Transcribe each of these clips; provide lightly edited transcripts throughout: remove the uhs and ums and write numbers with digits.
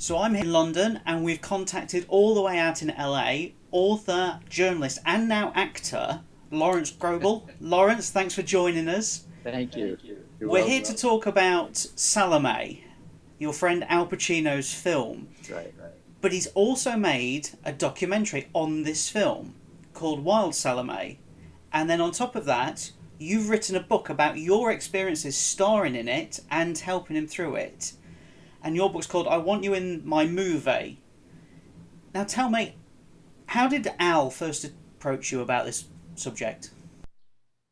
So I'm here in London, and we've contacted all the way out in LA author, journalist, and now actor Lawrence Grobel. Lawrence, thanks for joining us. Thank you. You're We're here welcome. to talk about Salome, your friend Al Pacino's film. Right. But he's also made a documentary on this film called Wilde, Salome. And then on top of that, you've written a book about your experiences starring in it and helping him through it. And your book's called I Want You in My Movie. Now tell me, how did Al first approach you about this subject?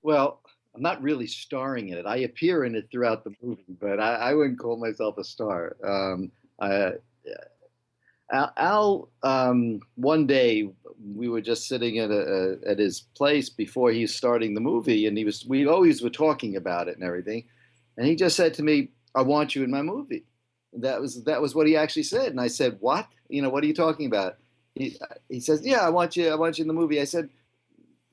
Well, I'm not really starring in it. I appear in it throughout the movie, but I wouldn't call myself a star. I, Al, one day we were just sitting at his place before he was starting the movie, and we always were talking about it and everything, and he just said to me, "I want you in my movie." That was what he actually said, and I said, "What? What are you talking about?" He says, "Yeah, I want you in the movie." I said,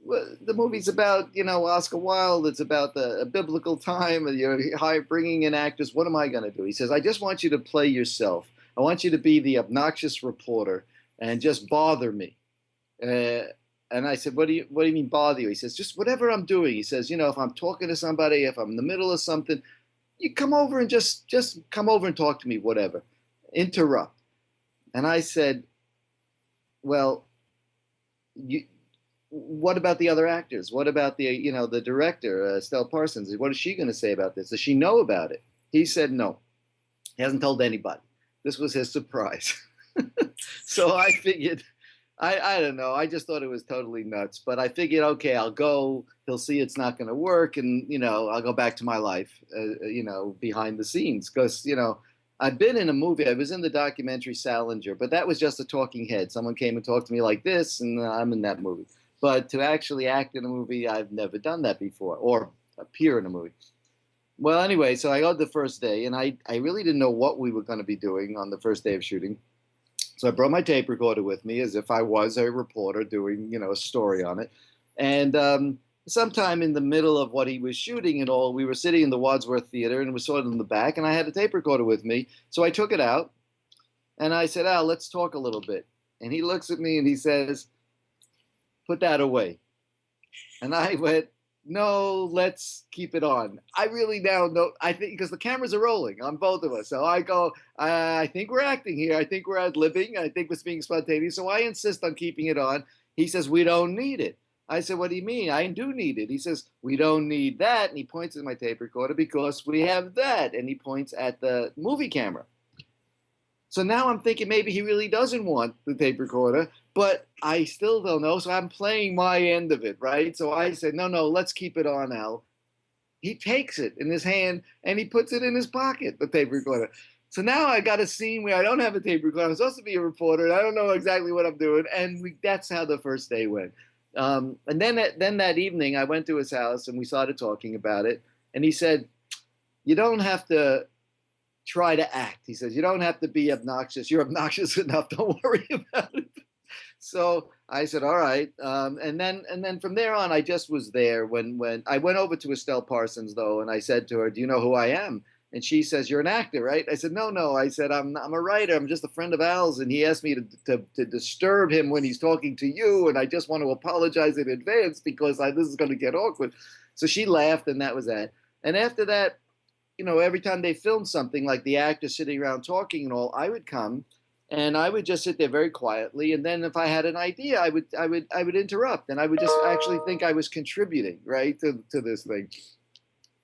well, "The movie's about Oscar Wilde. It's about the biblical time, and bringing in actors. What am I going to do?" He says, "I just want you to play yourself. I want you to be the obnoxious reporter and just bother me." Uh, and I said, what do you mean bother you?" He says, "Just whatever I'm doing." He says, "If I'm talking to somebody, if I'm in the middle of something, you come over and just come over and talk to me, whatever. Interrupt." And I said, "Well, you, what about the other actors? What about the director, Stella Parsons? What is she going to say about this? Does she know about it?" He said no. He hasn't told anybody. This was his surprise. So I figured, I don't know. I just thought it was totally nuts. But I figured, okay, I'll go. He'll see it's not going to work, and I'll go back to my life, behind the scenes, because I've been in a movie. I was in the documentary Salinger, but that was just a talking head. Someone came and talked to me like this, and I'm in that movie. But to actually act in a movie, I've never done that before, or appear in a movie. Well, anyway, so I got the first day, and I really didn't know what we were going to be doing on the first day of shooting. So I brought my tape recorder with me as if I was a reporter doing, a story on it. And sometime in the middle of what he was shooting and all, we were sitting in the Wadsworth Theater, and it was sort of in the back, and I had a tape recorder with me. So I took it out, and I said, "Al, let's talk a little bit." And he looks at me and he says, "Put that away." And I went, "No, let's keep it on." I really now know, I think, because the cameras are rolling on both of us. So I go, I think we're acting here. I think we're ad-libbing. I think we're being spontaneous. So I insist on keeping it on. He says, "We don't need it." I said, "What do you mean? I do need it." He says, "We don't need that." And he points at my tape recorder, "Because we have that." And he points at the movie camera. So now I'm thinking maybe he really doesn't want the tape recorder, but I still don't know. So I'm playing my end of it, right? So I said, "No, no, let's keep it on, Al." He takes it in his hand and he puts it in his pocket, the tape recorder. So now I got a scene where I don't have a tape recorder. I'm supposed to be a reporter, and I don't know exactly what I'm doing. And that's how the first day went. And then that evening, I went to his house and we started talking about it. And he said, "You don't have to try to act." He says, "You don't have to be obnoxious. You're obnoxious enough. Don't worry about it." So I said, "All right." And then from there on, I just was there. When I went over to Estelle Parsons, though, and I said to her, "Do you know who I am?" And she says, "You're an actor, right?" I said, "No, no." I said, I'm a writer. I'm just a friend of Al's, and he asked me to disturb him when he's talking to you, and I just want to apologize in advance because this is going to get awkward." So she laughed, and that was that. And after that, every time they filmed something like the actors sitting around talking and all, I would come and I would just sit there very quietly. And then if I had an idea, I would interrupt, and I would just actually think I was contributing, right, to this thing.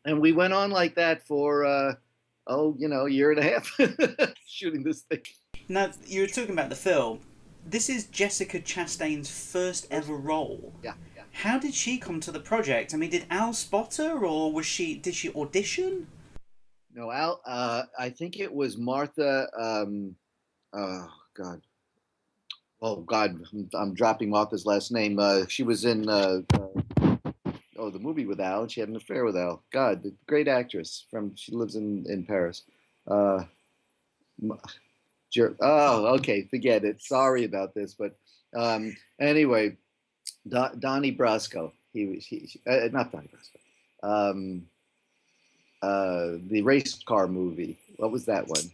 And we went on like that for, a year and a half shooting this thing. Now, you were talking about the film. This is Jessica Chastain's first ever role. Yeah. How did she come to the project? I mean, did Al spot her, or did she audition? No, Al, I think it was Martha. Oh, God. Oh, God. I'm dropping Martha's last name. She was in the movie with Al. She had an affair with Al. God, the great actress she lives in Paris. Uh, oh, okay, forget it. Sorry about this, but anyway, Donnie Brasco. Not Donnie Brasco. The race car movie. What was that one?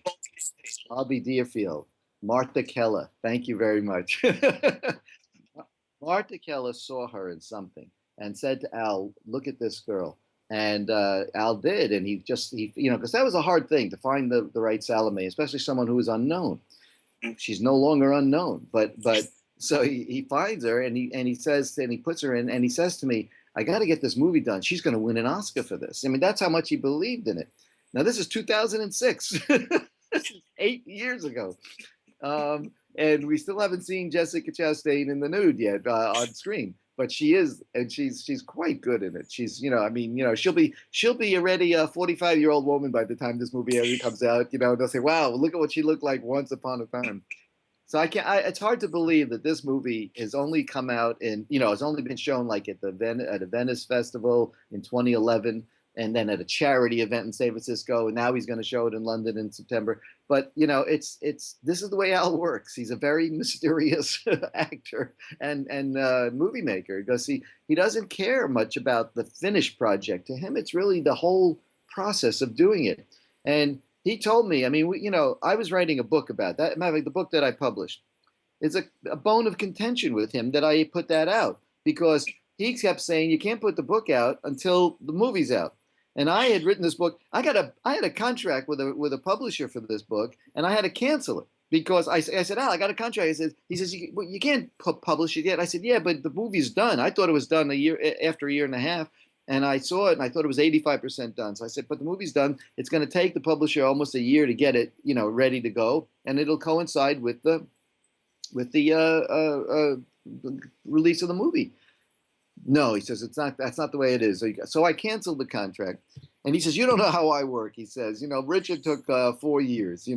Bobby Deerfield. Martha Keller. Thank you very much. Martha Keller saw her in something and said to Al, "Look at this girl." And Al did, and because that was a hard thing to find the right Salome, especially someone who was unknown. She's no longer unknown, but so he finds her and he says and he puts her in and he says to me, "I got to get this movie done. She's going to win an Oscar for this." I mean, that's how much he believed in it. Now this is 2006. This is 8 years ago. And we still haven't seen Jessica Chastain in the nude yet on screen, but she is, and she's quite good in it. She's, she'll be already a 45-year-old woman by the time this movie ever comes out. They'll say, "Wow, look at what she looked like once upon a time." So it's hard to believe that this movie has only come out it's only been shown like at a Venice Festival in 2011, and then at a charity event in San Francisco, and now he's going to show it in London in September. But this is the way Al works. He's a very mysterious actor and movie maker, because he doesn't care much about the finished project. To him, it's really the whole process of doing it. And he told me, I mean, I was writing a book about that. Matter of fact, the book that I published is a bone of contention with him that I put that out, because he kept saying you can't put the book out until the movie's out. And I had written this book. I had a contract with a publisher for this book, and I had to cancel it because I said, "Al, I got a contract." He says, you can't publish it yet. I said, "Yeah, but the movie's done. I thought it was done after a year and a half, and I saw it, and I thought it was 85% done." So I said, "But the movie's done. It's going to take the publisher almost a year to get it, ready to go, and it'll coincide with the release of the movie." "No," he says, that's not the way it is. So I canceled the contract. And he says, "You don't know how I work." He says, "Richard took 4 years,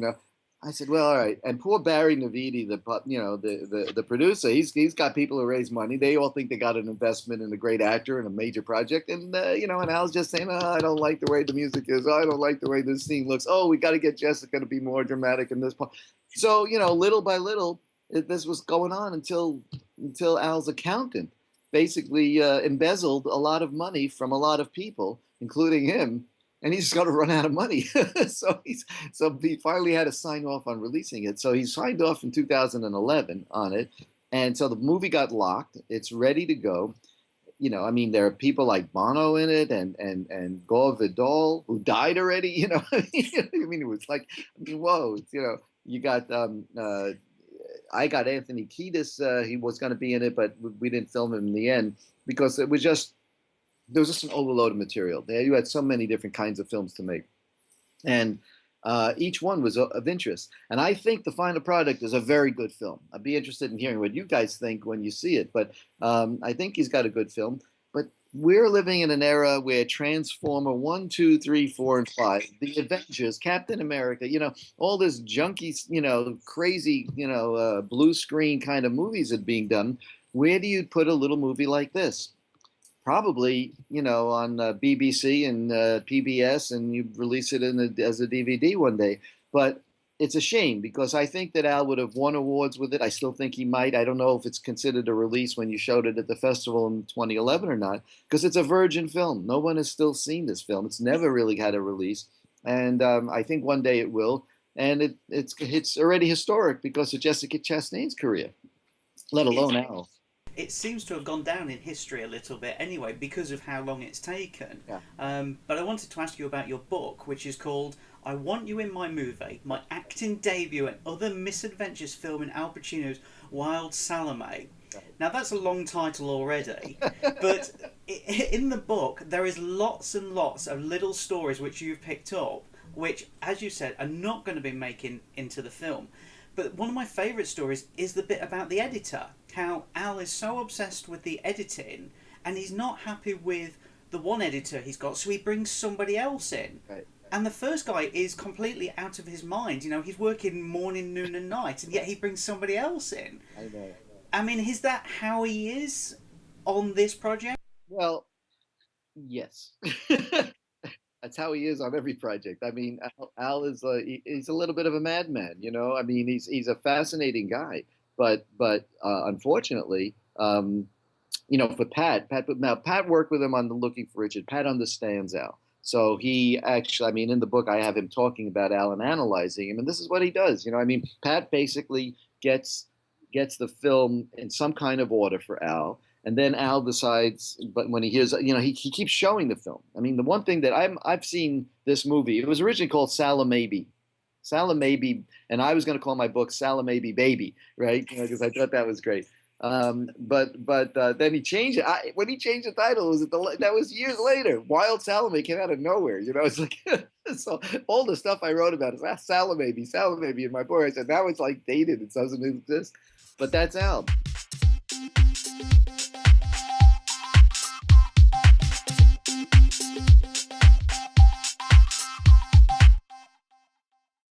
I said, "Well, all right." And poor Barry Navidi, the producer, he's got people who raise money. They all think they got an investment in a great actor and a major project. And, and Al's just saying, "Oh, I don't like the way the music is. Oh, I don't like the way this scene looks. Oh, we got to get Jessica to be more dramatic in this part." So, little by little, this was going on until Al's accountant basically embezzled a lot of money from a lot of people, including him, and he's going to run out of money. so he finally had to sign off on releasing it. So he signed off in 2011 on it, and so the movie got locked. It's ready to go. There are people like Bono in it, and Gore Vidal, who died already. It was like, whoa. You got I got Anthony Kiedis. He was going to be in it, but we didn't film him in the end because there was just an overload of material. You had so many different kinds of films to make, and each one was of interest. And I think the final product is a very good film. I'd be interested in hearing what you guys think when you see it, but I think he's got a good film. But we're living in an era where Transformer 1, 2, 3, 4, and 5, the Avengers, Captain America, all this junky, crazy, blue screen kind of movies are being done. Where do you put a little movie like this? Probably, on BBC and PBS, and you release it as a DVD one day. But it's a shame because I think that Al would have won awards with it. I still think he might. I don't know if it's considered a release when you showed it at the festival in 2011 or not, because it's a virgin film. No one has still seen this film. It's never really had a release. And I think one day it will. And it's already historic because of Jessica Chastain's career, let alone Al. It seems to have gone down in history a little bit anyway because of how long it's taken. Yeah. But I wanted to ask you about your book, which is called "I Want You in My Movie, My Acting Debut and Other Misadventures Filming Al Pacino's Wilde Salome." Now that's a long title already, but in the book there is lots and lots of little stories which you've picked up, which, as you said, are not going to be making into the film. But one of my favourite stories is the bit about the editor, how Al is so obsessed with the editing and he's not happy with the one editor he's got, so he brings somebody else in. Right. And the first guy is completely out of his mind. He's working morning, noon and night, and yet he brings somebody else in. I know. I mean, is that how he is on this project? Well, yes. That's how he is on every project. I mean, Al is he's a little bit of a madman, I mean, he's a fascinating guy, but unfortunately, for Pat worked with him on the Looking for Richard. Pat understands Al. So he actually, I mean, in the book, I have him talking about Al and analyzing him, and this is what he does. I mean, Pat basically gets the film in some kind of order for Al, and then Al decides. But when he hears, he keeps showing the film. I mean, the one thing that I've seen this movie. It was originally called Salome, Salome, and I was going to call my book Salome Baby, right? Because I thought that was great. But then he changed it. When he changed the title, that was years later. Wild Salome came out of nowhere. It's like so all the stuff I wrote about is Salome, Salome in my book. I said now it's like dated. It doesn't exist. But that's Al.